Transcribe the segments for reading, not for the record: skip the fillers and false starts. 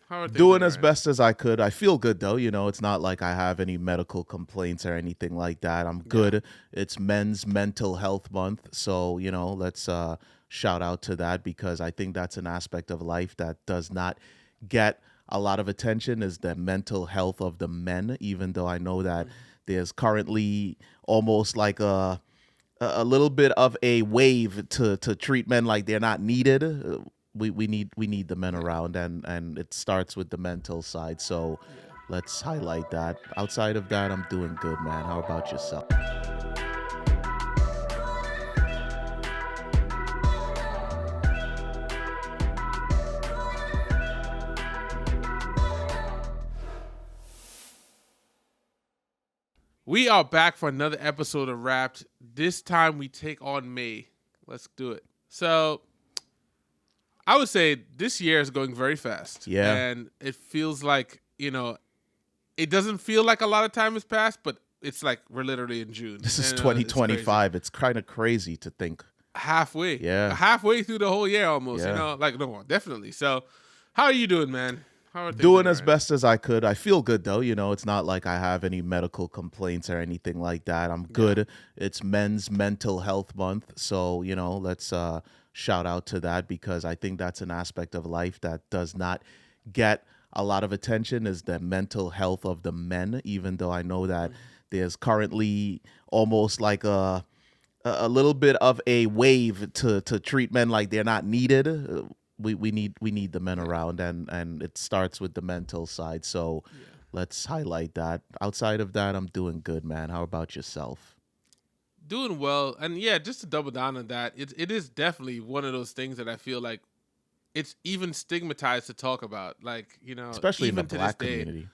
How are things on Doing your as end? best as I could. I feel good though. It's not like I have any medical complaints or anything like that. I'm Yeah. good. It's Men's Mental Health Month. So, let's shout out to that because I think that's an aspect of life that does not get a lot of attention is the mental health of the men, even though I know that Mhm. there's currently almost like a little bit of a wave to treat men like they're not needed. We need the men Yeah. around, and it starts with the mental side. So Yeah. let's highlight that. Outside of that, I'm doing good, man. How about yourself? We are back for another episode of Wrapped. This time we take on May. Let's do it. So I would say this year is going very fast, Yeah, and it feels like it doesn't feel like a lot of time has passed, but it's like we're literally in June, this is and it's crazy. 2025. It's kind of crazy to think. Yeah, Halfway through the whole year almost. yeah. Like no, definitely. So, how are you doing, man? How are things on Doing your as end? best as I could. I feel good though. It's not like I have any medical complaints or anything like that. I'm Yeah. good. It's Men's Mental Health Month. So, let's shout out to that because I think that's an aspect of life that does not get a lot of attention is the mental health of the men, even though I know that Mhm. there's currently almost like a little bit of a wave to treat men like they're not needed. We need the men Yeah. around, and it starts with the mental side. So Yeah. let's highlight that. Outside of that, I'm doing good, man. How about yourself? Doing well, and yeah, just to double down on that, it is definitely one of those things that I feel like it's even stigmatized to talk about. Like Especially in the even to this black day. community.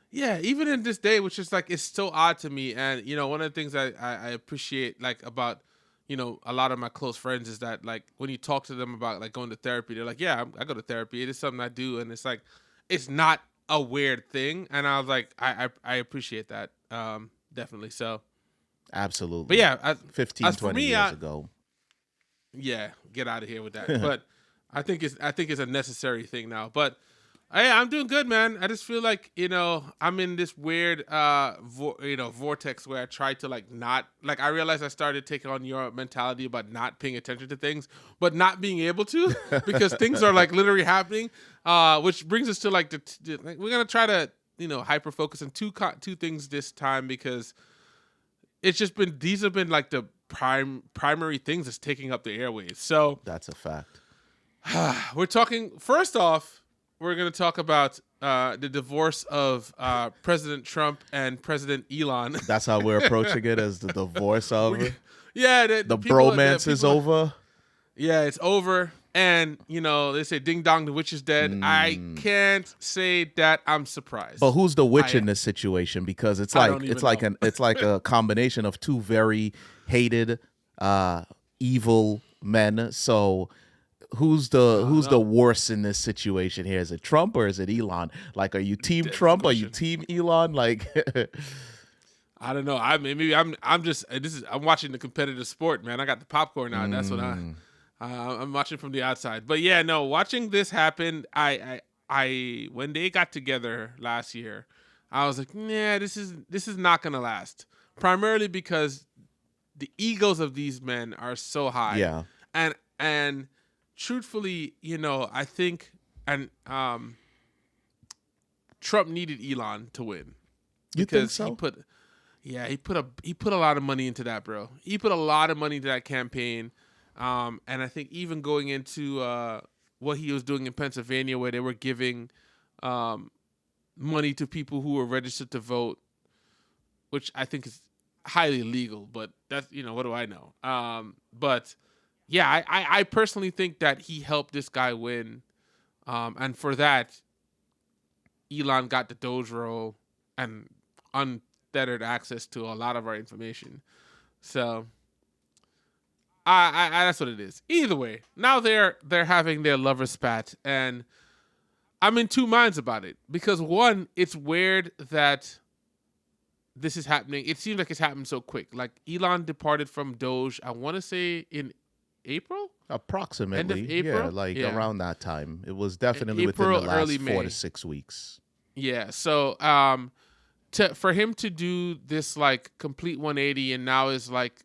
Yeah, even in this day, which is like it's so odd to me, and one of the things I appreciate like about a lot of my close friends is that like when you talk to them about like going to therapy, they're like, yeah, I go to therapy. It is something I do, and it's like it's not a weird thing, and I was like, I appreciate that, definitely. So, but Absolutely. yeah, as 15, for 20 me, years ago. yeah, get out of here with that. But I think it's a necessary thing now. But hey, I'm doing good, man. I just feel like I'm in this weird vortex where I try to like not like I realized I started taking on your mentality about not paying attention to things, but not being able to because things are like literally happening. Which brings us to like like, we're gonna try to hyper focus on two things this time because it's just been these have been like the primary things that's taking up the airwaves. So That's a fact. we're talking first off, we're going to talk about the divorce of President Trump and President Elon. That's how we're approaching it as the divorce we, of yeah, the bromance is over. yeah, it's over. And they say ding dong, the witch is dead. I Mm. can't say that I'm But surprised. who's the witch I in this situation? Because it's I like don't it's even like know. an it's like a combination of two very hated, uh, evil men. So I who's the know. worst in this situation here? Is it Trump or is it Elon? Like, are you team That's the Trump? Are you question. team Elon? Like, I don't know. I mean, maybe I'm just I'm watching the competitive sport, man. I got the popcorn out. That's what mm, I'm watching from the outside. But yeah, no, watching this happen, I when they got together last year, I was like, nah, this is not gonna last. Primarily because the egos of these men are so high, yeah, and truthfully, I think and Trump needed Elon to win you think because he so? put yeah, he put a lot of money into that, bro. He put a lot of money into that campaign, and I think even going into what he was doing in Pennsylvania, where they were giving um, money to people who were registered to vote, which I think is highly illegal. But that's what do I know? But yeah, I personally think that he helped this guy win, and for that, Elon got the Doge roll and unfettered access to a lot of our information. So I that's what it is. Either way, now they're having their lover spat, and I'm in two minds about it because one, it's weird that this is happening. It seems like it's happened so quick. Like Elon departed from Doge, I want to say in April. End of Approximately, yeah, April. like Yeah, around that time. It was definitely within the April, early last four to May. 6 weeks. Yeah. So for him to do this like complete 180 and now is like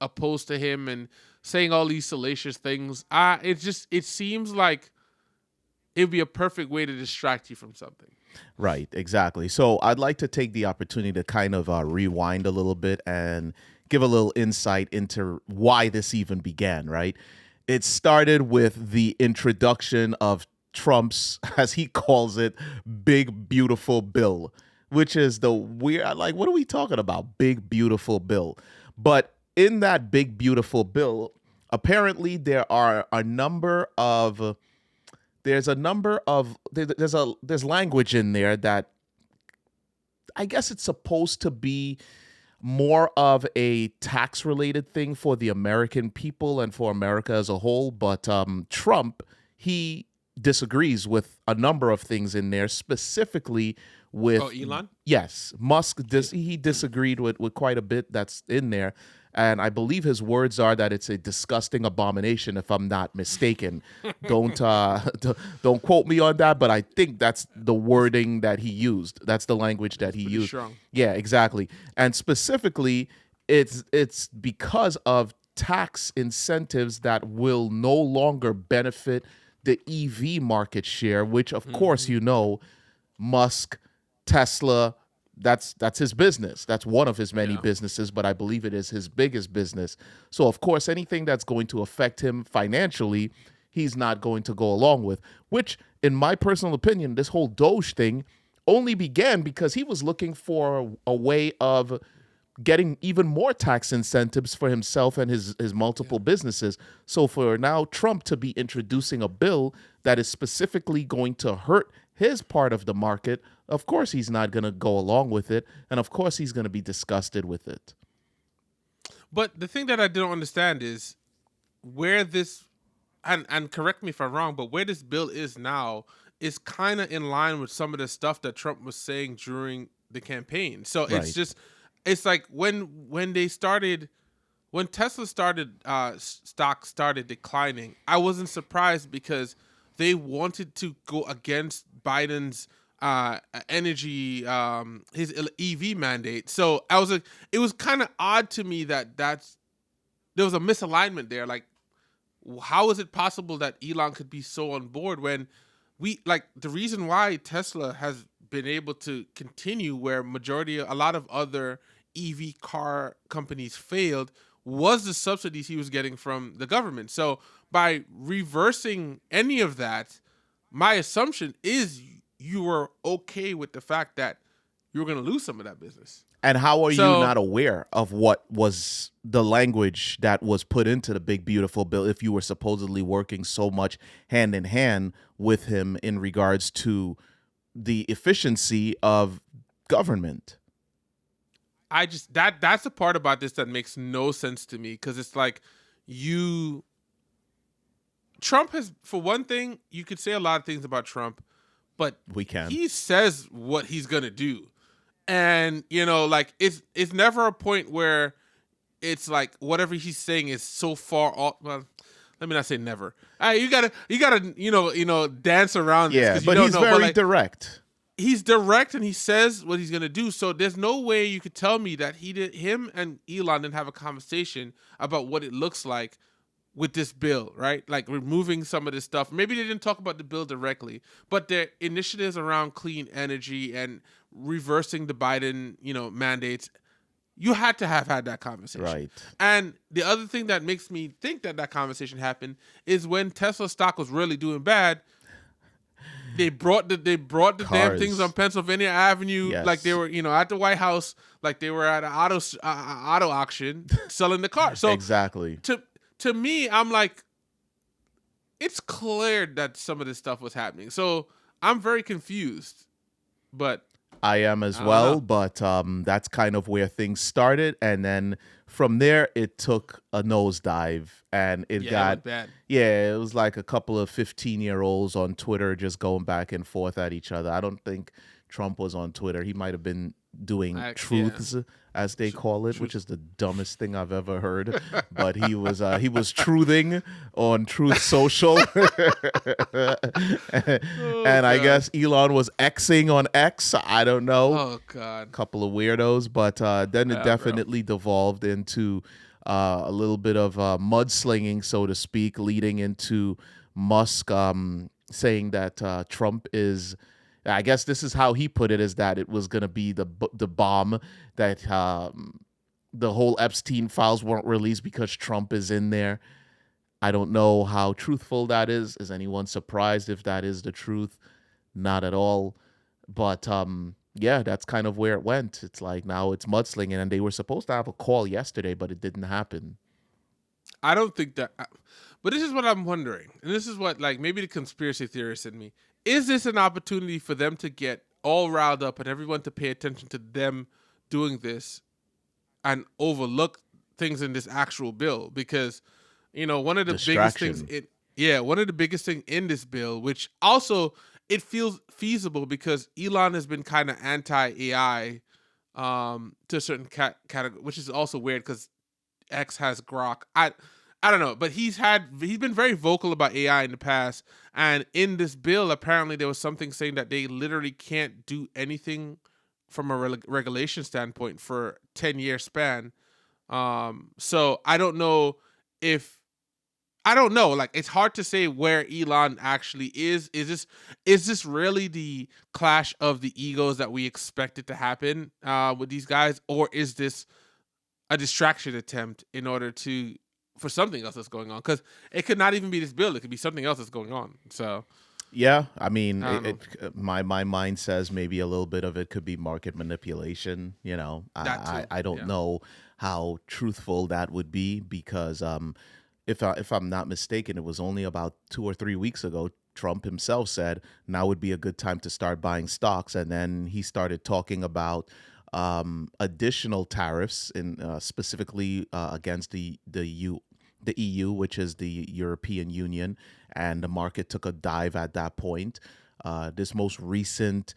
opposed to him and saying all these salacious things, it seems like it would be a perfect way to distract you from something. Right, exactly. So I'd like to take the opportunity to kind of rewind a little bit and give a little insight into why this even began, right? It started with the introduction of Trump's, as he calls it, big, beautiful bill, which is the weird, like, what are we talking about? Big, beautiful bill. But in that big, beautiful bill, apparently there are a number of there's language in there that I guess it's supposed to be more of a tax related thing for the American people and for America as a whole. But Trump, he disagrees with a number of things in there, specifically Oh, with, Elon. yes, Musk. Yeah. He disagreed with quite a bit that's in there. And I believe his words are that it's a disgusting abomination, if I'm not mistaken. Don't don't quote me on that, but I think that's the wording that he used. That's the language that It's he pretty used. strong. Yeah, exactly. And specifically, it's because of tax incentives that will no longer benefit the EV market share, which of course Hmm. Musk, Tesla, that's his business. That's one of his many Yeah. businesses, but I believe it is his biggest business. So of course, anything that's going to affect him financially, he's not going to go along with. Which, in my personal opinion, this whole Doge thing only began because he was looking for a way of getting even more tax incentives for himself and his Yeah. multiple businesses. So for now Trump to be introducing a bill that is specifically going to hurt his part of the market, of course he's not going to go along with it, and of course he's going to be disgusted with it. But the thing that I don't understand is where this and correct me if I'm wrong, but where this bill is now is kind of in line with some of the stuff that Trump was saying during the campaign. So Right. it's like when Tesla started stock started declining, I wasn't surprised because they wanted to go against Biden's energy his EV mandate. So I was like, it was kind of odd to me that there was a misalignment there. Like, how is it possible that Elon could be so on board when we like the reason why Tesla has been able to continue where a lot of other EV car companies failed was the subsidies he was getting from the government. So by reversing any of that, my assumption is you were okay with the fact that you were going to lose some of that business. And how are you So not aware of what was the language that was put into the big beautiful bill if you were supposedly working so much hand in hand with him in regards to the efficiency of government? I just that's the part about this that makes no sense to me because it's like you Trump has, for one thing, you could say a lot of things about Trump, but We can. he says what he's gonna do, and like it's never a point where it's like whatever he's saying is so far off. Well, let me not say never. You gotta dance around this Yeah, because you but don't he's know. But very like direct. he's direct and he says what he's gonna do. So there's no way you could tell me that him and Elon didn't have a conversation about what it looks like with this bill, right? Like removing some of this stuff. Maybe they didn't talk about the bill directly, but their initiatives around clean energy and reversing the Biden, mandates, you had to have had that conversation. Right. And the other thing that makes me think that conversation happened is when Tesla stock was really doing bad. They brought the damn things on Cars. Pennsylvania Avenue like they Yes. were at the White House, like they were at an auto auction selling the car. So Exactly. to me, I'm like, it's clear that some of this stuff was happening. So I'm very confused, but I am as I don't well, know. but that's kind of where things started, and then from there it took a nosedive, and it Yeah, it was got, bad. yeah, it was like a couple of 15-year-olds on Twitter just going back and forth at each other. I don't think Trump was on Twitter. He might have been doing Yeah. truths, as they call it, which Truth. is the dumbest thing I've ever heard. But he was truthing on Truth Social, Oh and I God. guess Elon was Xing on X. I don't know, Oh God. couple of weirdos, but then it Yeah, bro. definitely devolved into a little bit of mudslinging, so to speak, leading into Musk saying that Trump is. I guess this is how he put it: is that it was going to be the bomb that the whole Epstein files weren't released because Trump is in there. I don't know how truthful that is. Is anyone surprised if that is the truth? Not at all. But yeah, that's kind of where it went. It's like now it's mudslinging, and they were supposed to have a call yesterday, but it didn't happen. I don't think that. But this is what I'm wondering, and this is what like maybe the conspiracy theorist in me is. This an opportunity for them to get all riled up and everyone to pay attention to them doing this and overlook things in this actual bill because one of the biggest things Distraction. one of the biggest thing in this bill, which also it feels feasible because Elon has been kind of anti AI to a certain category, which is also weird because X has Grok. I don't know, but he's been very vocal about AI in the past, and in this bill, apparently there was something saying that they literally can't do anything from a regulation standpoint for 10-year span. So if I don't know. Like it's hard to say where Elon actually is. Is this really the clash of the egos that we expected to happen with these guys, or is this a distraction attempt in order to for something else that's going on? Because it could not even be this bill; it could be something else that's going on. So Yeah, I mean, I don't know my mind says maybe a little bit of it could be market manipulation. that too. I don't Yeah. know how truthful that would be because if I'm not mistaken, it was only about 2 or 3 weeks ago. Trump himself said now would be a good time to start buying stocks, and then he started talking about additional tariffs in specifically against the EU, which is the European Union, and the market took a dive at that point. This most recent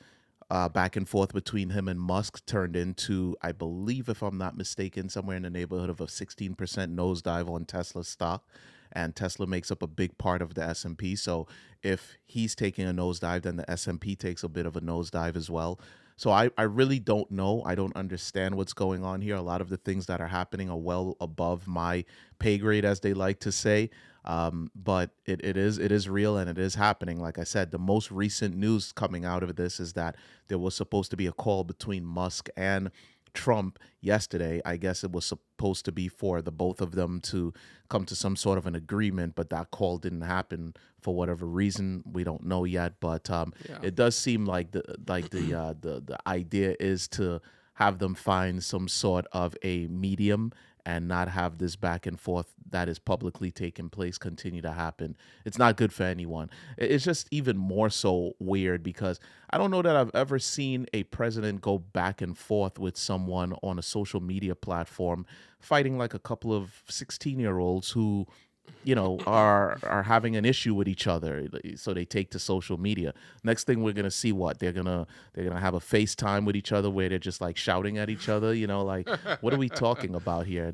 back and forth between him and Musk turned into, I believe, if I'm not mistaken, somewhere in the neighborhood of a 16% nosedive on Tesla stock. And Tesla makes up a big part of the S&P. So if he's taking a nosedive, then the S&P takes a bit of a nosedive as well. So I really don't know. I don't understand what's going on here. A lot of the things that are happening are well above my pay grade, as they like to say. But it is real and it is happening. Like I said, the most recent news coming out of this is that there was supposed to be a call between Musk and Trump yesterday. I guess it was supposed to be for the both of them to come to some sort of an agreement, but that call didn't happen for whatever reason. We don't know yet, but Yeah. it does seem like the idea is to have them find some sort of a medium and not have this back and forth that is publicly taking place continue to happen. It's not good for anyone. It's just even more so weird because I don't know that I've ever seen a president go back and forth with someone on a social media platform fighting like a couple of 16-year-olds who are having an issue with each other, so they take to social media. Next thing we're gonna see, what they're gonna have a FaceTime with each other where they're just like shouting at each other, like what are we talking about here?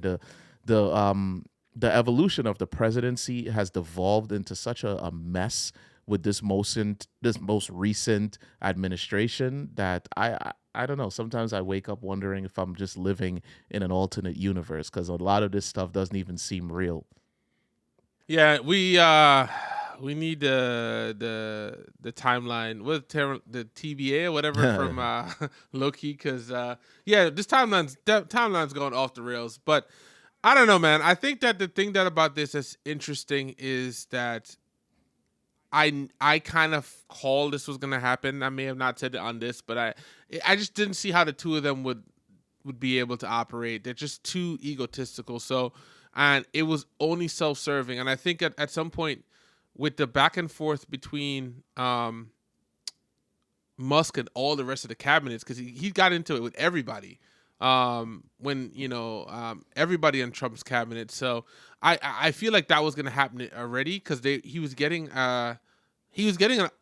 The evolution of the presidency has devolved into such a mess with this most recent administration that I don't know. Sometimes I wake up wondering if I'm just living in an alternate universe because a lot of this stuff doesn't even seem real. Yeah, we need the timeline with the TBA or whatever from Loki because yeah, this timeline's going off the rails. But I don't know, man. I think that the thing that about this is interesting is that I kind of called this was gonna happen. I may have not said it on this, but I just didn't see how the two of them would be able to operate. They're just too egotistical. So, and it was only self-serving. And I think at some point with the back and forth between Musk and all the rest of the cabinets, because he got into it with everybody. When everybody in Trump's cabinet. So I feel like that was gonna happen already because he was getting an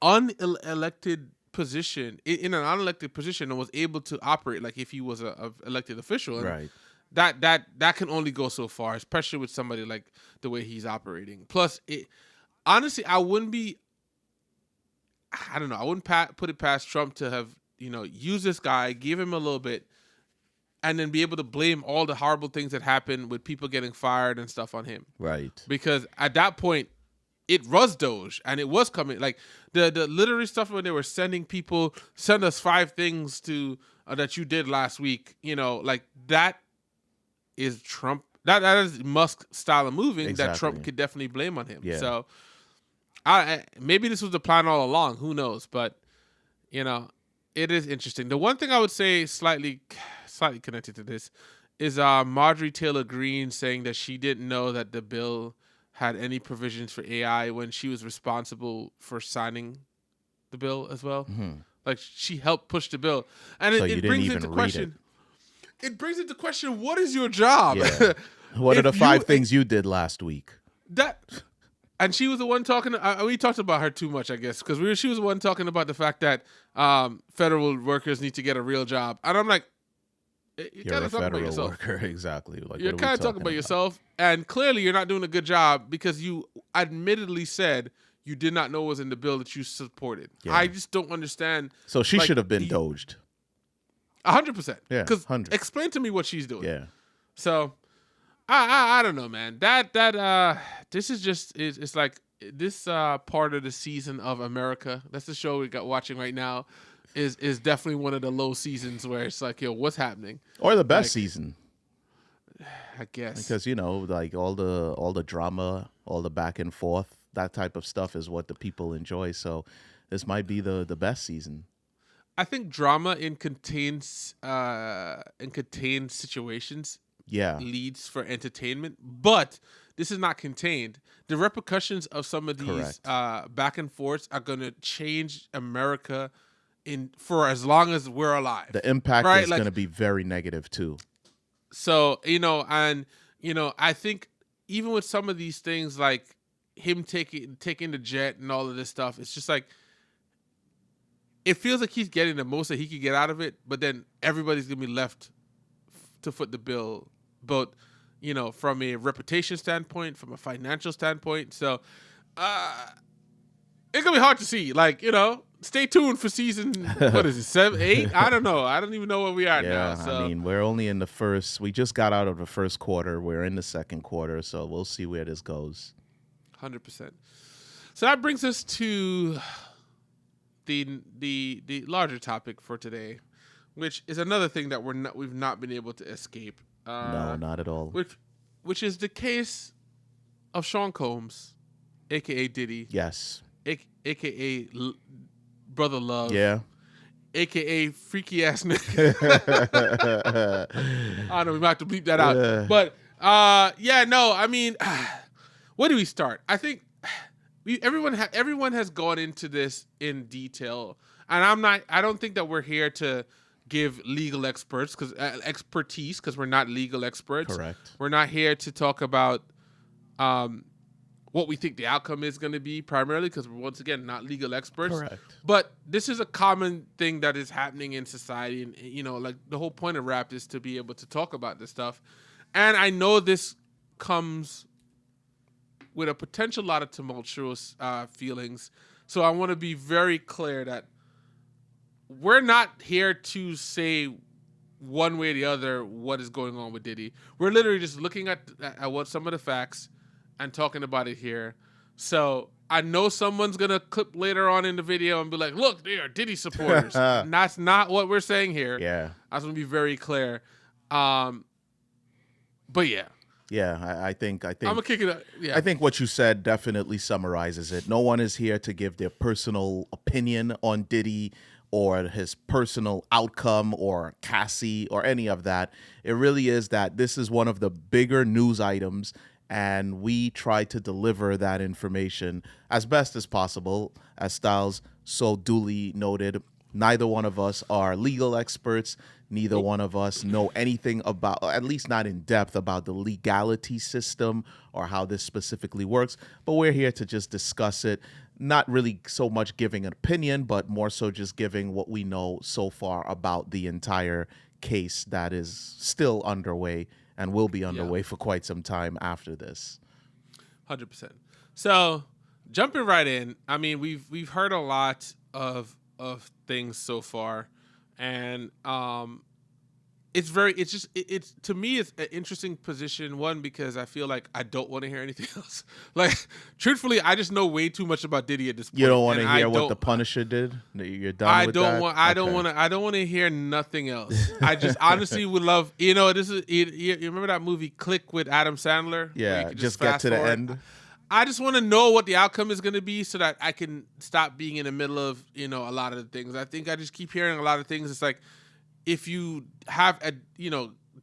unelected position, in an unelected position, and was able to operate like if he was a elected official. And Right. that can only go so far, especially with somebody like the way he's operating. Plus, honestly, I wouldn't put it past Trump to have used this guy, give him a little bit, and then be able to blame all the horrible things that happened with people getting fired and stuff on him. Right. Because at that point, it was Doge, and it was coming. Like the literary stuff when they were sending people, send us 5 things to that you did last week. Like that is Trump. That is Musk style of moving Exactly. that Trump could definitely blame on him. Yeah. So, maybe this was the plan all along. Who knows? But it is interesting. The one thing I would say slightly connected to this is Marjorie Taylor Greene saying that she didn't know that the bill had any provisions for AI when she was responsible for signing the bill as well. Mm-hmm. Like she helped push the bill, and So it brings into question. It brings into question, what is your job? Yeah. What are the 5 things you did last week? And she was the one talking. We talked about her too much, I guess, because she was the one talking about the fact that federal workers need to get a real job, and I'm like, you're a federal worker, exactly. Like you're kind of talking about yourself, and clearly you're not doing a good job because you admittedly said you did not know what was in the bill that you supported. Yeah. I just don't understand. So she should have been doged. 100%. Yeah. Because explain to me what she's doing. Yeah. So I don't know, man. This is just it's like this part of the season of America. That's the show we got watching right now. Is definitely one of the low seasons where it's like, yo, what's happening? Or the best season, I guess, because like all the drama, all the back and forth, that type of stuff is what the people enjoy. So this might be the best season. I think drama in contained situations leads for entertainment, but this is not contained. The repercussions of some of these back and forths are going to change America for as long as we're alive. The impact is going to be very negative too. So, I think even with some of these things, like him taking the jet and all of this stuff, it's just like, it feels like he's getting the most that he could get out of it, but then everybody's going to be left to foot the bill, both, from a reputation standpoint, from a financial standpoint. So, it's going to be hard to see. Like, stay tuned for season, what is it, 7, 8? I don't know. I don't even know where we are now. So. I mean, we're only in the first. We just got out of the first quarter. We're in the second quarter, so we'll see where this goes. 100%. So that brings us to the larger topic for today, which is another thing that we've not been able to escape. No, not at all. Which is the case of Sean Combs, aka Diddy. Yes. AKA Brother Love. Yeah. AKA freaky ass nigga. I don't know, we might have to bleep that out. But I mean, where do we start? I think everyone has gone into this in detail, and I don't think that we're here to give legal expertise because we're not legal experts. Correct. We're not here to talk about what we think the outcome is going to be, primarily because we're, once again, not legal experts. Correct. But this is a common thing that is happening in society. And, like the whole point of rap is to be able to talk about this stuff. And I know this comes with a potential lot of tumultuous feelings. So I want to be very clear that we're not here to say one way or the other what is going on with Diddy. We're literally just looking at what some of the facts and talking about it here. So I know someone's going to clip later on in the video and be like, look, they are Diddy supporters. And that's not what we're saying here. Yeah. I just want to be very clear. But yeah. Yeah, I think I'm gonna kick it up. Yeah. I think what you said definitely summarizes it. No one is here to give their personal opinion on Diddy or his personal outcome or Cassie or any of that. It really is that this is one of the bigger news items, and we try to deliver that information as best as possible. As Styles so duly noted, neither one of us are legal experts. Neither one of us know anything about, at least not in depth, about the legality system or how this specifically works. But we're here to just discuss it. not really so much giving an opinion, but more so just giving what we know so far about the entire case that is still underway and will be Yeah, underway for quite some time after this. 100%. So jumping right in, I mean, we've heard a lot of things so far, and it's to me it's an interesting position. One, because I feel like I don't want to hear anything else. Like, truthfully, I just know way too much about Diddy at this You point, don't want and to I hear what the don't. Punisher did? You're done with that? I don't Okay. want to. I don't want to hear nothing else. I just honestly would love. You know, this is. You remember that movie Click with Adam Sandler, where you Yeah, could just just get fast to the forward. end. I just want to know what the outcome is going to be, so that I can stop being in the middle of a lot of the things. I think I just keep hearing a lot of things. It's like, if you have a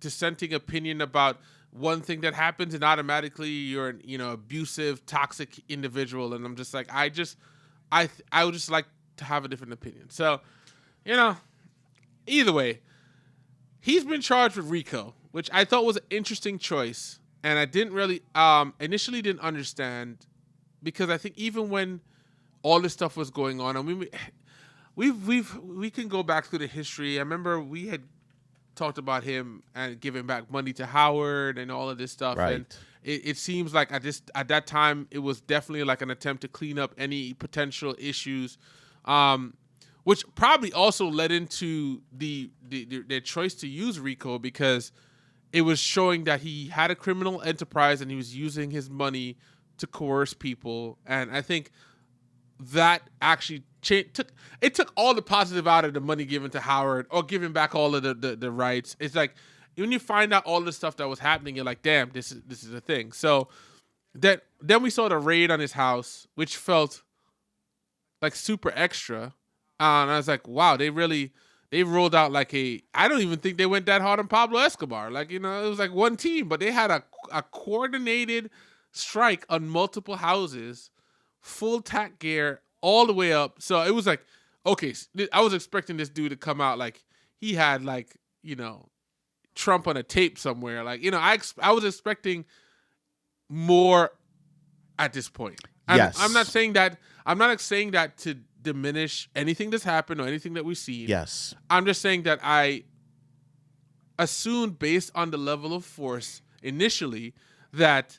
dissenting opinion about one thing that happens, and automatically you're an abusive, toxic individual, and I'm just like, I would just like to have a different opinion. So, you know, either way, he's been charged with RICO, which I thought was an interesting choice, and I didn't really initially didn't understand, because I think even when all this stuff was going on, I mean, we can go back through the history. I remember we had talked about him and giving back money to Howard and all of this stuff, and Right. it seems like at that time it was definitely like an attempt to clean up any potential issues, which probably also led into their choice to use RICO, because it was showing that he had a criminal enterprise and he was using his money to coerce people. And I think that actually took all the positive out of the money given to Howard, or giving back all of the rights. It's like, when you find out all the stuff that was happening, you're like, damn, this is a thing. So then we saw the raid on his house, which felt like super extra. And I was like, wow, they rolled out like I don't even think they went that hard on Pablo Escobar. Like, it was like one team, but they had a coordinated strike on multiple houses, full tack gear all the way up. So it was like, okay, I was expecting this dude to come out like he had like, Trump on a tape somewhere. Like, I was expecting more at this point. And I'm not Yes. saying that to diminish anything that's happened or anything that we've seen. Yes. I'm just saying that I assumed, based on the level of force initially, that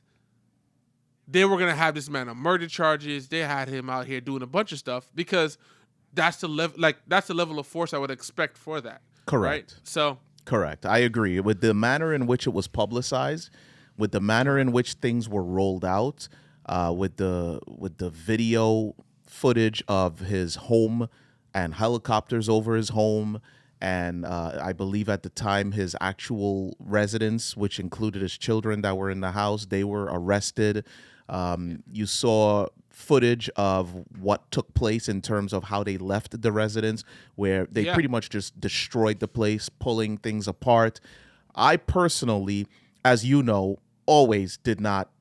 they were gonna have this man on murder charges. They had him out here doing a bunch of stuff, because that's the level of force I would expect for that. Right? Correct. So Correct. I agree with the manner in which it was publicized, with the manner in which things were rolled out, with the video footage of his home and helicopters over his home, and I believe at the time his actual residence, which included his children that were in the house, they were arrested. You saw footage of what took place in terms of how they left the residence, where they yeah, pretty much just destroyed the place, pulling things apart. I personally, as you know, always did not.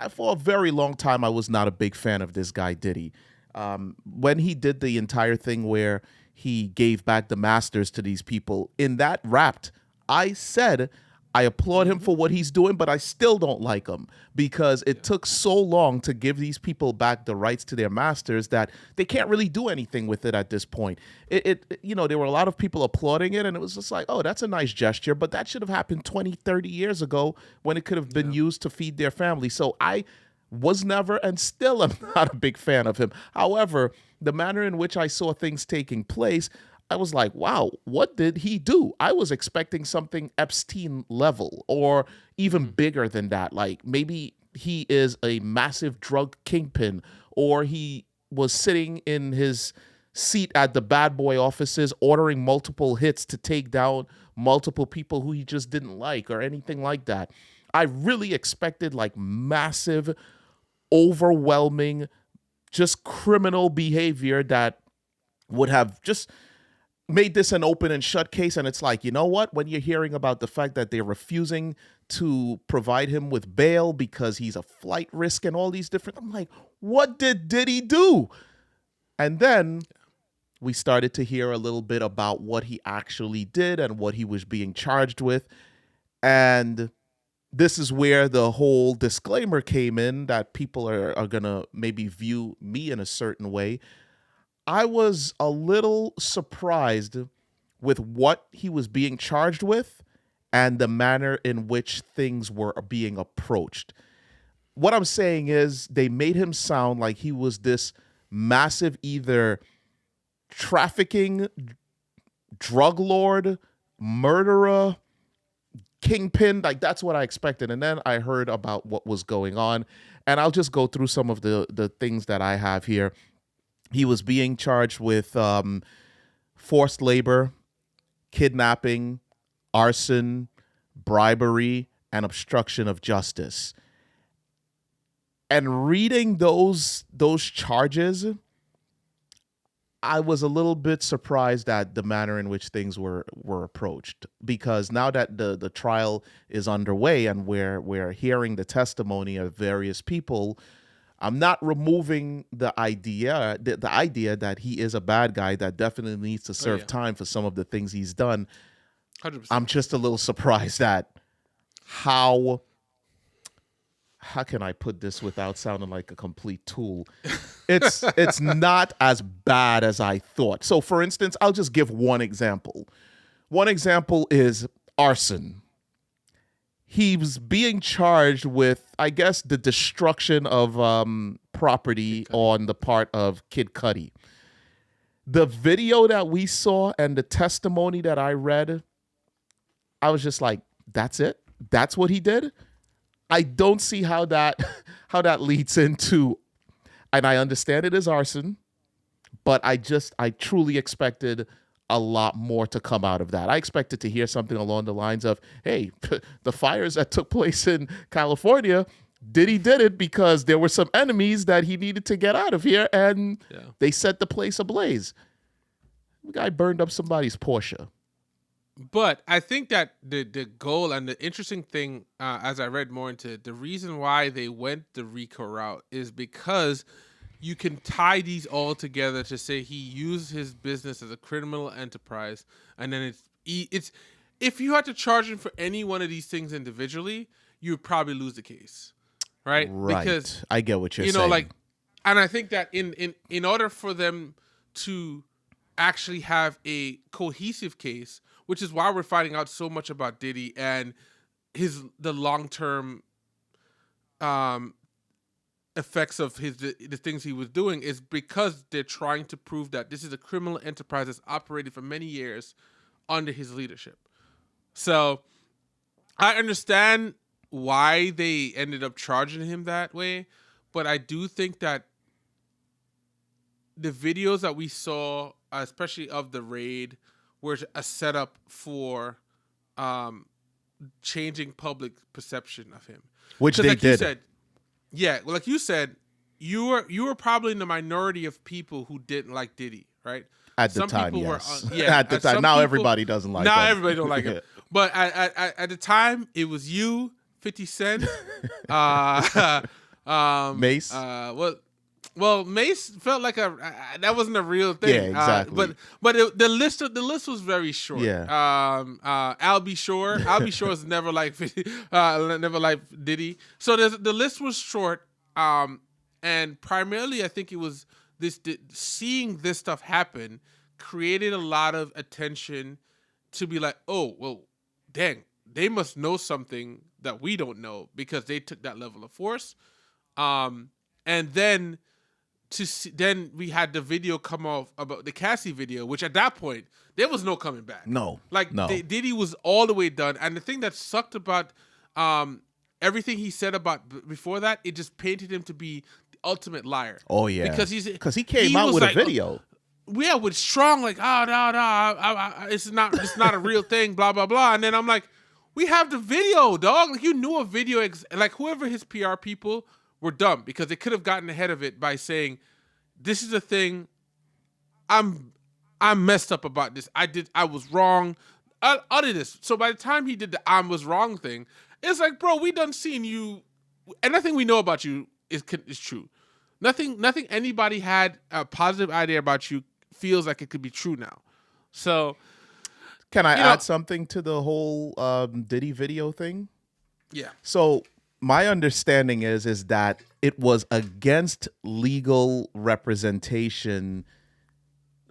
For a very long time, I was not a big fan of this guy Diddy. When he did the entire thing where he gave back the masters to these people, in that Wrapped, I said I applaud him for what he's doing, but I still don't like him, because it took so long to give these people back the rights to their masters that they can't really do anything with it at this point. There were a lot of people applauding it, and it was just like, oh, that's a nice gesture, but that should have happened 20, 30 years ago, when it could have been used to feed their family. So I was never and still am not a big fan of him. However, the manner in which I saw things taking place, I was like, wow, what did he do? I was expecting something Epstein level, or even bigger than that. Like, maybe he is a massive drug kingpin, or he was sitting in his seat at the bad boy offices ordering multiple hits to take down multiple people who he just didn't like, or anything like that. I really expected like massive, overwhelming, just criminal behavior that would have just made this an open and shut case. And it's like, you know what? When you're hearing about the fact that they're refusing to provide him with bail because he's a flight risk and all these different, I'm like, what did Diddy do? And then we started to hear a little bit about what he actually did and what he was being charged with. And this is where the whole disclaimer came in that people are going to maybe view me in a certain way. I was a little surprised with what he was being charged with and the manner in which things were being approached. What I'm saying is they made him sound like he was this massive either trafficking drug lord, murderer, kingpin. Like that's what I expected. And then I heard about what was going on. And I'll just go through some of the things that I have here. He was being charged with forced labor, kidnapping, arson, bribery, and obstruction of justice. And reading those charges, I was a little bit surprised at the manner in which things were approached, because now that the trial is underway and we're hearing the testimony of various people, I'm not removing the idea that he is a bad guy that definitely needs to serve time for some of the things he's done. 100%. I'm just a little surprised at how can I put this without sounding like a complete tool? It's not as bad as I thought. So for instance, I'll just give one example. One example is arson. He was being charged with, I guess, the destruction of property on the part of Kid Cudi. The video that we saw and the testimony that I read, I was just like, that's it? That's what he did? I don't see how that leads into, and I understand it is arson, but I truly expected a lot more to come out of that. I expected to hear something along the lines of, hey, the fires that took place in California, Diddy did it because there were some enemies that he needed to get out of here, and they set the place ablaze. The guy burned up somebody's Porsche. But I think that the goal and the interesting thing, as I read more into it, the reason why they went the RICO route is because you can tie these all together to say he used his business as a criminal enterprise, and then it's if you had to charge him for any one of these things individually, you would probably lose the case, right? Right. Because I get what you're saying. Like, and I think that in order for them to actually have a cohesive case, which is why we're finding out so much about Diddy and the long-term effects of the things he was doing, is because they're trying to prove that this is a criminal enterprise that's operated for many years under his leadership. So I understand why they ended up charging him that way, but I do think that the videos that we saw, especially of the raid, were a setup for changing public perception of him. Which they like did. You said, like you said, you were probably in the minority of people who didn't like Diddy, right? At the some time, people yes. Were, at the time. Now everybody doesn't like him. Now everybody don't like him. But at the time, it was you, 50 Cent, Mace. Well, Mace felt like that wasn't a real thing. Yeah, exactly. But the list was very short. Yeah. I'll be sure is never like never like Diddy. So the list was short. And primarily I think it was seeing this stuff happen created a lot of attention to be like, oh, well, dang, they must know something that we don't know because they took that level of force. And then then we had the video come off about the Cassie video, which at that point there was no coming back. No, Diddy was all the way done. And the thing that sucked about everything he said about before that, it just painted him to be the ultimate liar. Oh yeah, because he came out with like, a video. Yeah, with strong like, no, it's not a real thing, blah blah blah. And then I'm like, we have the video, dog. Like, you knew a video, like whoever his PR people were dumb because they could have gotten ahead of it by saying, this is a thing, I'm messed up about this. I was wrong. I did this. So by the time he did the I was wrong thing, it's like, bro, we done seen you, and nothing we know about you is true. Nothing anybody had a positive idea about you feels like it could be true now. So can I add something to the whole Diddy video thing? Yeah. So my understanding is that it was against legal representation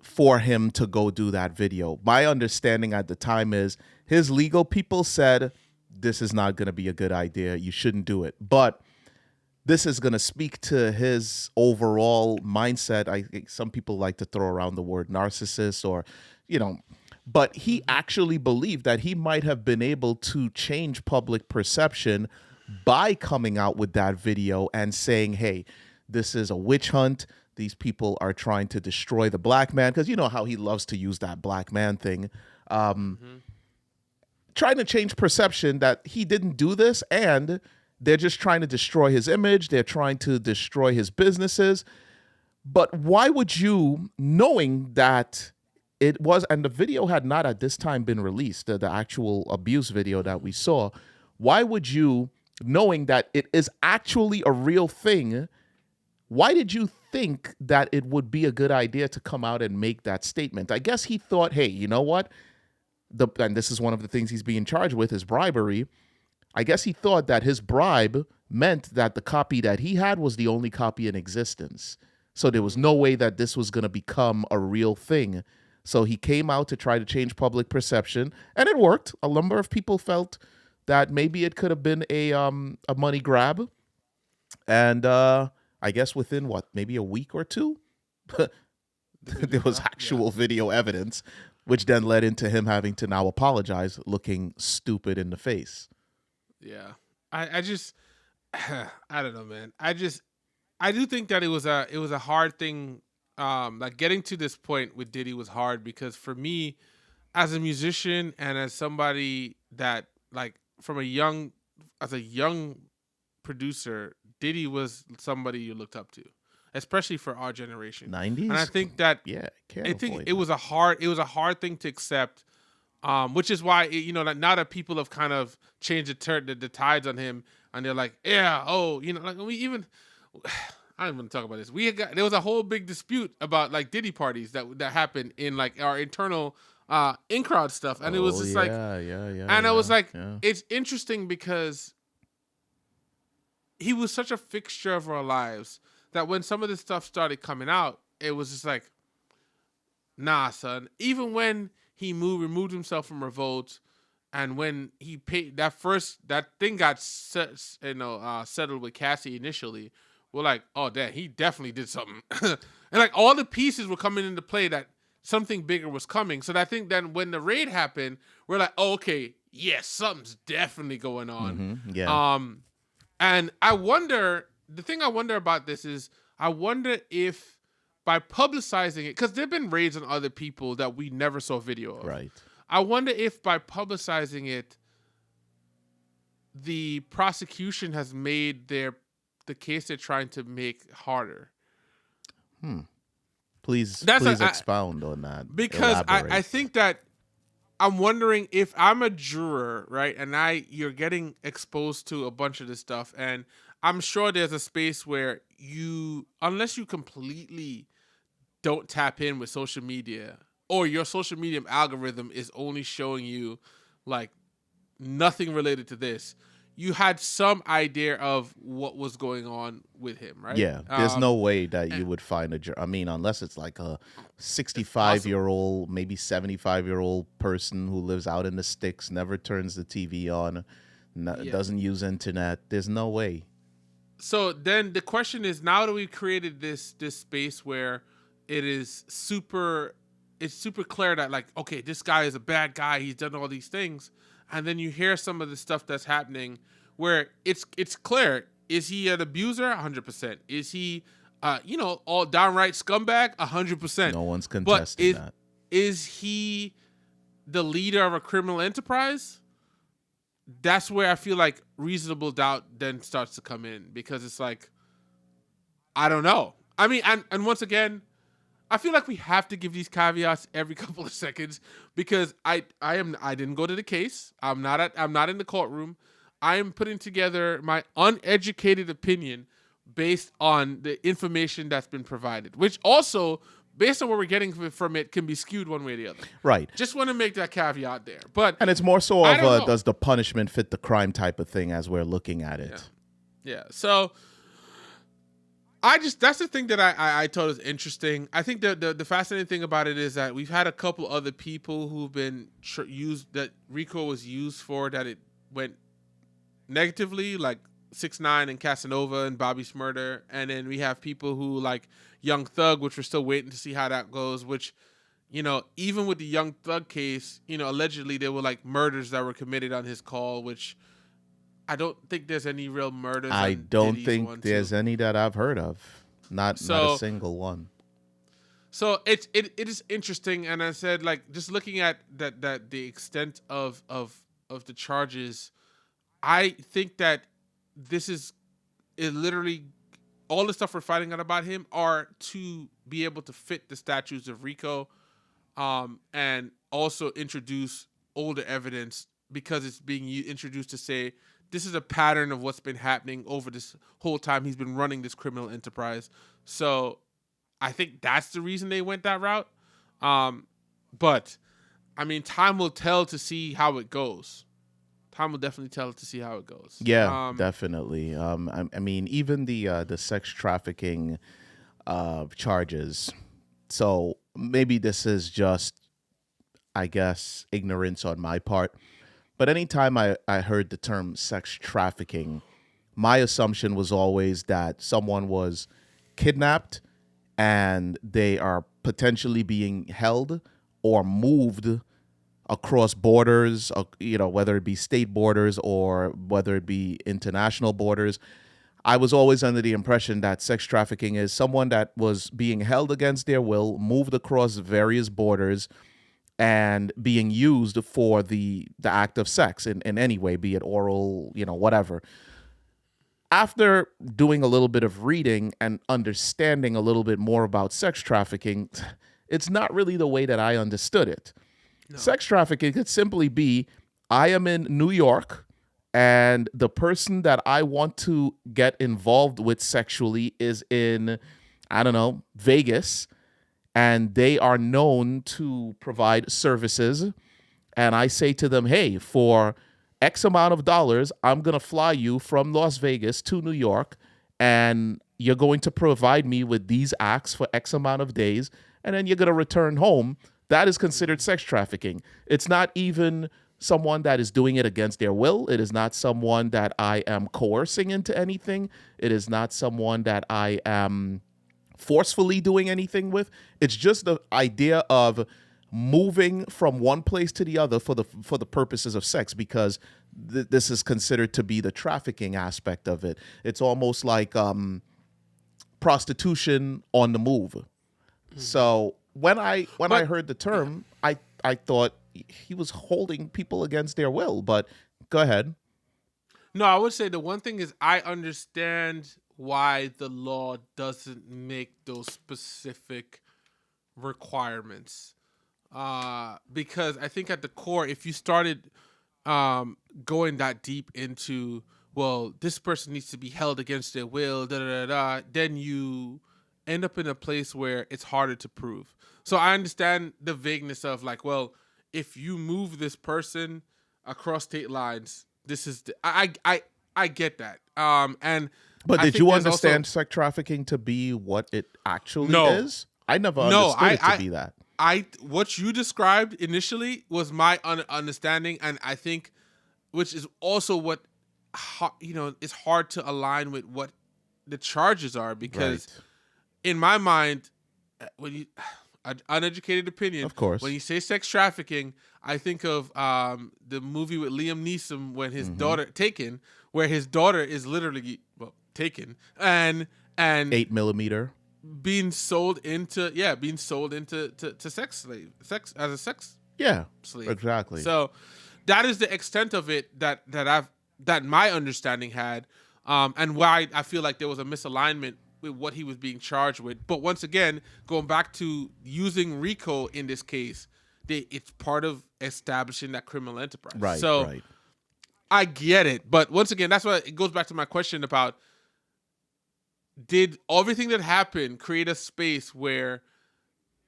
for him to go do that video. My understanding at the time is his legal people said this is not going to be a good idea. You shouldn't do it. But this is going to speak to his overall mindset. I think some people like to throw around the word narcissist or, you know, but he actually believed that he might have been able to change public perception by coming out with that video and saying, hey, this is a witch hunt. These people are trying to destroy the black man. Because you know how he loves to use that black man thing. Trying to change perception that he didn't do this, and they're just trying to destroy his image. They're trying to destroy his businesses. But why would you, knowing that it was, and the video had not at this time been released, the actual abuse video that we saw, why would you, knowing that it is actually a real thing, why did you think that it would be a good idea to come out and make that statement? I guess he thought, hey, you know what? And this is one of the things he's being charged with, is bribery. I guess he thought that his bribe meant that the copy that he had was the only copy in existence. So there was no way that this was going to become a real thing. So he came out to try to change public perception, and it worked. A number of people felt that maybe it could have been a money grab. And I guess within maybe a week or two, there was actual video evidence, which then led into him having to now apologize, looking stupid in the face. Yeah. I just I don't know, man. I do think that it was a hard thing. Like getting to this point with Diddy was hard because for me, as a musician and as somebody that like as a young producer, Diddy was somebody you looked up to, especially for our generation. 90s? And I think that I think it was a hard thing to accept. Which is why now that people have kind of changed the tides on him, and they're like, yeah, oh, like we even, I don't even talk about this. There was a whole big dispute about like Diddy parties that happened in like our internal in-crowd stuff, and it was just I was like, it's interesting because he was such a fixture of our lives that when some of this stuff started coming out, it was just like, nah, son. Even when he removed himself from Revolt, and when he paid that thing got settled with Cassie initially, we're like, oh, damn, he definitely did something. And like all the pieces were coming into play that something bigger was coming. So I think then when the raid happened, we're like, oh, okay, yes, something's definitely going on. Mm-hmm. Yeah. And the thing I wonder about this is, I wonder if by publicizing it, because there've been raids on other people that we never saw video of. Right. I wonder if by publicizing it, the prosecution has made the case they're trying to make harder. Please expound on that. Because I think that I'm wondering if I'm a juror, right, and you're getting exposed to a bunch of this stuff, and I'm sure there's a space where unless you completely don't tap in with social media, or your social media algorithm is only showing you like nothing related to this, you had some idea of what was going on with him, right? Yeah, there's no way that you would find unless it's like a 65-year-old, maybe 75-year-old person who lives out in the sticks, never turns the TV on, doesn't use internet. There's no way. So then the question is, now that we've created this space where it's super clear that like, okay, this guy is a bad guy, he's done all these things, and then you hear some of the stuff that's happening where it's clear, is he an abuser? 100%. Is he all downright scumbag? 100%. No one's contesting that. Is he the leader of a criminal enterprise? That's where I feel like reasonable doubt then starts to come in, because it's like, I don't know. I mean, and once again, I feel like we have to give these caveats every couple of seconds, because I didn't go to the case. I'm not in the courtroom. I am putting together my uneducated opinion based on the information that's been provided, which also based on what we're getting from it, can be skewed one way or the other. Right. Just want to make that caveat there. But And it's more so I of don't know. does the punishment fit the crime type of thing as we're looking at it. Yeah. So that's the thing that I thought was interesting. I think the fascinating thing about it is that we've had a couple other people who've been used, that RICO was used for, that it went negatively, like 6ix9ine and Casanova and Bobby Shmurda. And then we have people who like Young Thug, which we're still waiting to see how that goes, which, even with the Young Thug case, allegedly there were like murders that were committed on his call, which I don't think there's any real murders. I don't think there's any that I've heard of. Not a single one. So it is interesting, and I said, like, just looking at that the extent of the charges, I think that this is literally all the stuff we're finding out about him are to be able to fit the statutes of RICO, and also introduce older evidence, because it's being introduced to say this is a pattern of what's been happening over this whole time he's been running this criminal enterprise. So I think that's the reason they went that route. But I mean, time will tell to see how it goes. Time will definitely tell to see how it goes. Yeah, definitely. I mean, even the sex trafficking charges. So maybe this is just, I guess, ignorance on my part. But anytime I heard the term sex trafficking, my assumption was always that someone was kidnapped and they are potentially being held or moved across borders, whether it be state borders or whether it be international borders. I was always under the impression that sex trafficking is someone that was being held against their will, moved across various borders, and being used for the act of sex in any way, be it oral, whatever. After doing a little bit of reading and understanding a little bit more about sex trafficking, it's not really the way that I understood it. No. Sex trafficking could simply be, I am in New York, and the person that I want to get involved with sexually is in, I don't know, Vegas, and they are known to provide services. And I say to them, hey, for X amount of dollars, I'm going to fly you from Las Vegas to New York, and you're going to provide me with these acts for X amount of days, and then you're going to return home. That is considered sex trafficking. It's not even someone that is doing it against their will. It is not someone that I am coercing into anything. It is not someone that I am forcefully doing anything with. It's just the idea of moving from one place to the other for the purposes of sex, because this is considered to be the trafficking aspect of it. It's almost like prostitution on the move. Mm-hmm. So when I heard the term, I thought he was holding people against their will. But go ahead. No, I would say the one thing is, I understand why the law doesn't make those specific requirements. Because I think at the core, if you started going that deep into, well, this person needs to be held against their will, then you end up in a place where it's harder to prove. So I understand the vagueness of, like, well, if you move this person across state lines, this is I get that. But did you understand sex trafficking to be what it actually is? I never understood it to be that. What you described initially was my understanding, and I think, which is also what, it's hard to align with what the charges are, because in my mind, when you uneducated opinion, of course, when you say sex trafficking, I think of the movie with Liam Neeson when his daughter Taken, where his daughter is literally taken and 8mm being sold into sex as a sex slave. Exactly. So that is the extent of it that my understanding had, and why I feel like there was a misalignment with what he was being charged with. But once again, going back to using RICO in this case, it's part of establishing that criminal enterprise. Right. So right. I get it, but once again, that's why it goes back to my question about, did everything that happened create a space where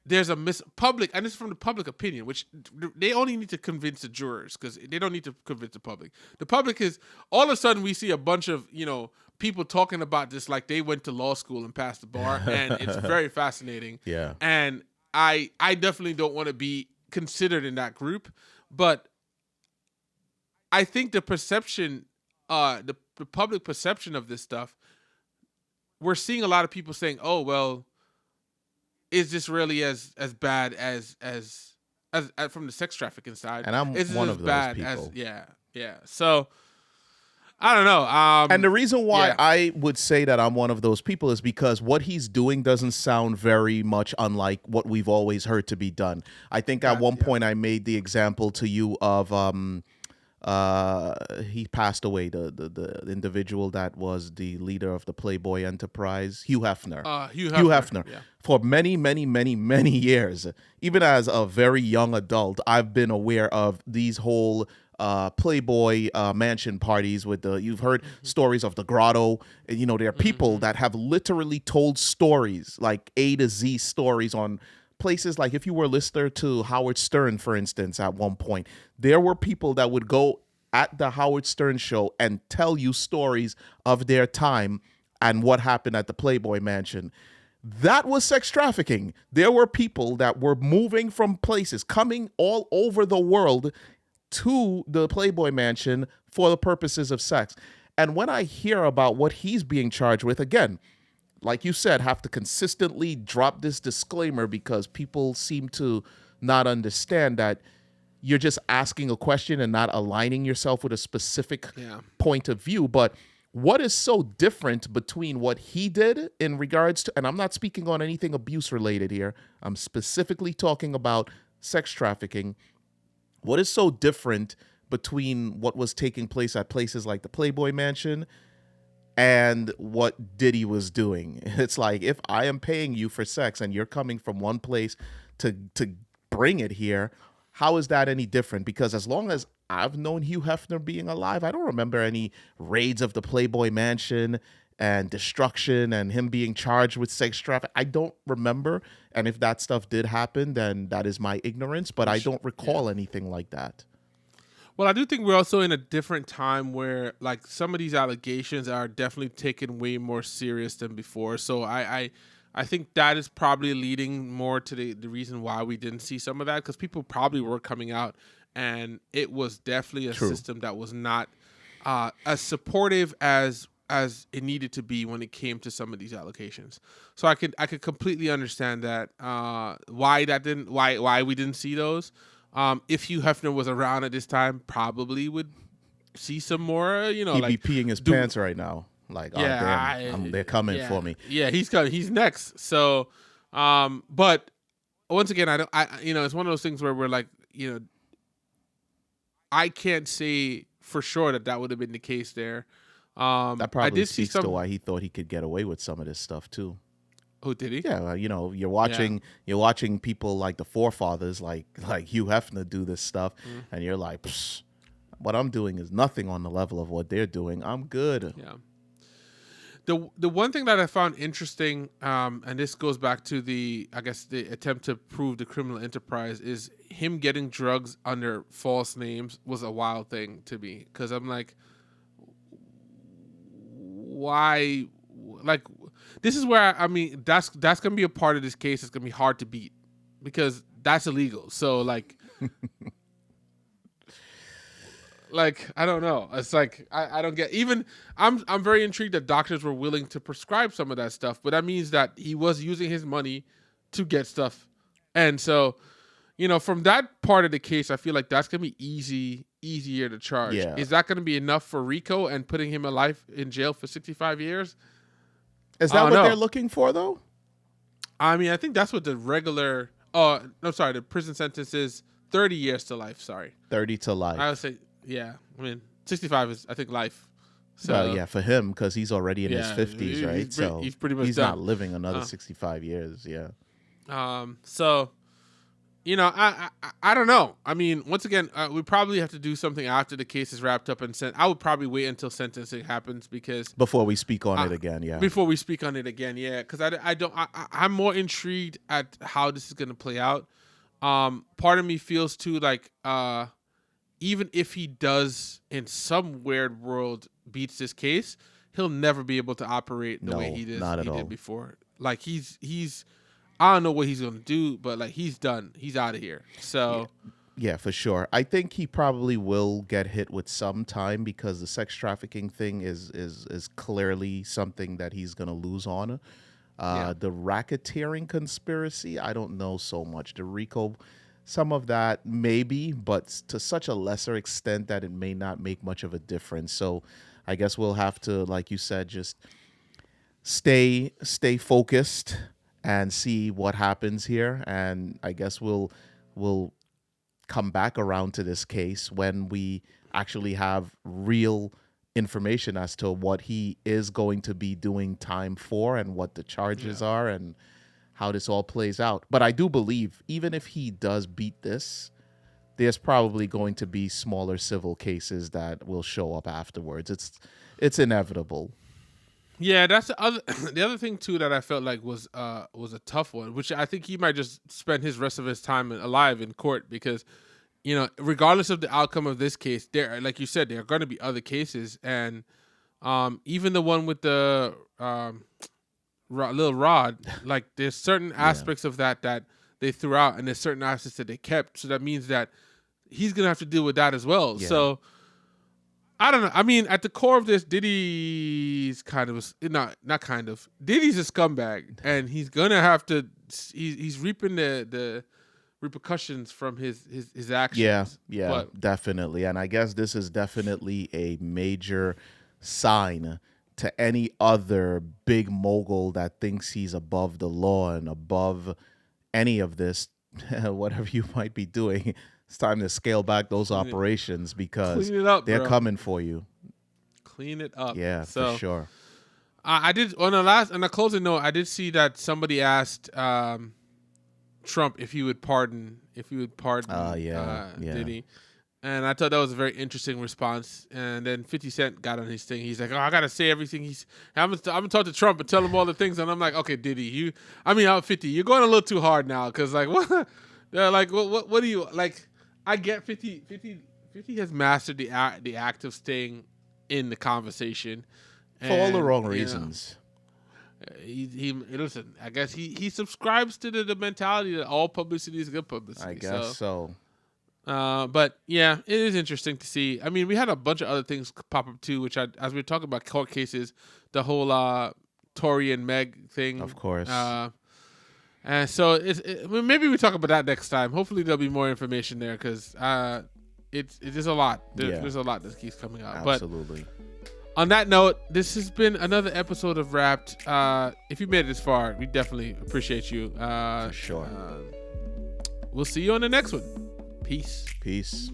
there's a public, and this is from the public opinion, which they only need to convince the jurors because they don't need to convince the public. The public is all of a sudden we see a bunch of people talking about this like they went to law school and passed the bar, and it's very fascinating. Yeah, and I definitely don't want to be considered in that group, but I think the perception, the public perception of this stuff, we're seeing a lot of people saying, "Oh well, is this really as bad as from the sex trafficking side?" And I'm is one as of those bad people. yeah. So I don't know. And the reason why yeah. I would say that I'm one of those people is because what he's doing doesn't sound very much unlike what we've always heard to be done. I think at one point I made the example to you of he passed away, the individual that was the leader of the Playboy enterprise, Hugh Hefner. Hugh Hefner. Yeah. For many, many, many, many years, even as a very young adult, I've been aware of these whole Playboy mansion parties with you've heard stories of the grotto. There are people that have literally told stories, like A to Z stories on places. Like if you were a listener to Howard Stern, for instance, at one point, there were people that would go at the Howard Stern show and tell you stories of their time and what happened at the Playboy mansion. That was sex trafficking. There were people that were moving from places, coming all over the world to the Playboy mansion for the purposes of sex. And when I hear about what he's being charged with, again, like you said, have to consistently drop this disclaimer because people seem to not understand that you're just asking a question and not aligning yourself with a specific point of view. But what is so different between what he did in regards to, and I'm not speaking on anything abuse related here, I'm specifically talking about sex trafficking. What is so different between what was taking place at places like the Playboy Mansion and what Diddy was doing? It's like, if I am paying you for sex and you're coming from one place to bring it here, how is that any different? Because as long as I've known Hugh Hefner being alive, I don't remember any raids of the Playboy Mansion and destruction and him being charged with sex trafficking. I don't remember. And if that stuff did happen, then that is my ignorance. But I don't recall anything like that. Well, I do think we're also in a different time where, like, some of these allegations are definitely taken way more serious than before. So I think that is probably leading more to the reason why we didn't see some of that, because people probably were coming out and it was definitely a system that was not as supportive as it needed to be when it came to some of these allocations. So I could completely understand that why we didn't see those. If Hugh Hefner was around at this time, probably would see some more. He'd be peeing his pants right now. Like, yeah, oh damn, they're coming for me. Yeah, he's coming. He's next. So, but once again, it's one of those things where we're like, I can't say for sure that would have been the case there. That probably speaks to why he thought he could get away with some of this stuff too. Oh, did he? Yeah, you're watching people like the forefathers, like Hugh Hefner, do this stuff, and you're like, psh, what I'm doing is nothing on the level of what they're doing. I'm good. Yeah. The one thing that I found interesting, and this goes back to the attempt to prove the criminal enterprise, is him getting drugs under false names was a wild thing to me, because I'm like, why? Like, this is where that's gonna be a part of this case. It's gonna be hard to beat because that's illegal. So like. Like, I don't know. It's like I don't get. Even I'm very intrigued that doctors were willing to prescribe some of that stuff, but that means that he was using his money to get stuff. And so, from that part of the case, I feel like that's gonna be easier to charge. Yeah. Is that gonna be enough for Rico and putting him alive in jail for 65 years? Is that what they're looking for, though? I mean, I think that's what the regular. Oh, no, sorry. The prison sentence is 30 years to life. Sorry. 30 to life. I would say. Yeah, I mean, 65 is, I think, life. So, well, yeah, for him, because he's already in his 50s, right? So he's pretty much he's done. not living another 65 years, yeah. So, I don't know. I mean, once again, we probably have to do something after the case is wrapped up and sent. I would probably wait until sentencing happens because before we speak on it again. Yeah. before we speak on it again, yeah, because I'm more intrigued at how this is going to play out. Part of me feels too like even if he does in some weird world beats this case, he'll never be able to operate the way he did before. Like he's I don't know what he's gonna do, but like he's done. He's out of here. So yeah, for sure. I think he probably will get hit with some time because the sex trafficking thing is clearly something that he's gonna lose on. The racketeering conspiracy, I don't know so much. The RICO, some of that maybe, but to such a lesser extent that it may not make much of a difference. So I guess we'll have to, like you said, just stay focused and see what happens here. And I guess we'll come back around to this case when we actually have real information as to what he is going to be doing time for and what the charges are and how this all plays out. But I do believe even if he does beat this, there's probably going to be smaller civil cases that will show up afterwards. It's inevitable. Yeah, that's the other thing too that I felt like was a tough one, which I think he might just spend his rest of his time alive in court because, regardless of the outcome of this case, there, like you said, there are going to be other cases, and even the one with the little rod, like there's certain aspects of that they threw out, and there's certain aspects that they kept, so that means that he's gonna have to deal with that as well. Yeah. So I don't know. I mean, at the core of this, Diddy's Diddy's a scumbag, and he's gonna have to. He's reaping the repercussions from his actions. Yeah, but definitely. And I guess this is definitely a major sign to any other big mogul that thinks he's above the law and above any of this, whatever you might be doing. It's time to scale back those operations because they're coming for you. Clean it up. Yeah, so, for sure. I did on a closing note. I did see that somebody asked Trump if he would pardon Diddy, and I thought that was a very interesting response. And then 50 Cent got on his thing. He's like, "Oh, I gotta say everything." I'm gonna talk to Trump and tell him all the things. And I'm like, "Okay, Diddy, 50. You're going a little too hard now, because like what? Like what do you like?" I get 50 has mastered the act of staying in the conversation for all the wrong reasons. He listen. I guess he subscribes to the mentality that all publicity is good publicity. I guess so. But yeah, it is interesting to see. I mean, we had a bunch of other things pop up too, which as we were talking about court cases, the whole Tory and Meg thing, of course. And so maybe we talk about that next time. Hopefully there'll be more information there because it's a lot. There's a lot that keeps coming out. Absolutely. But on that note, this has been another episode of Wrapped. If you made it this far, we definitely appreciate you. For sure. We'll see you on the next one. Peace. Peace.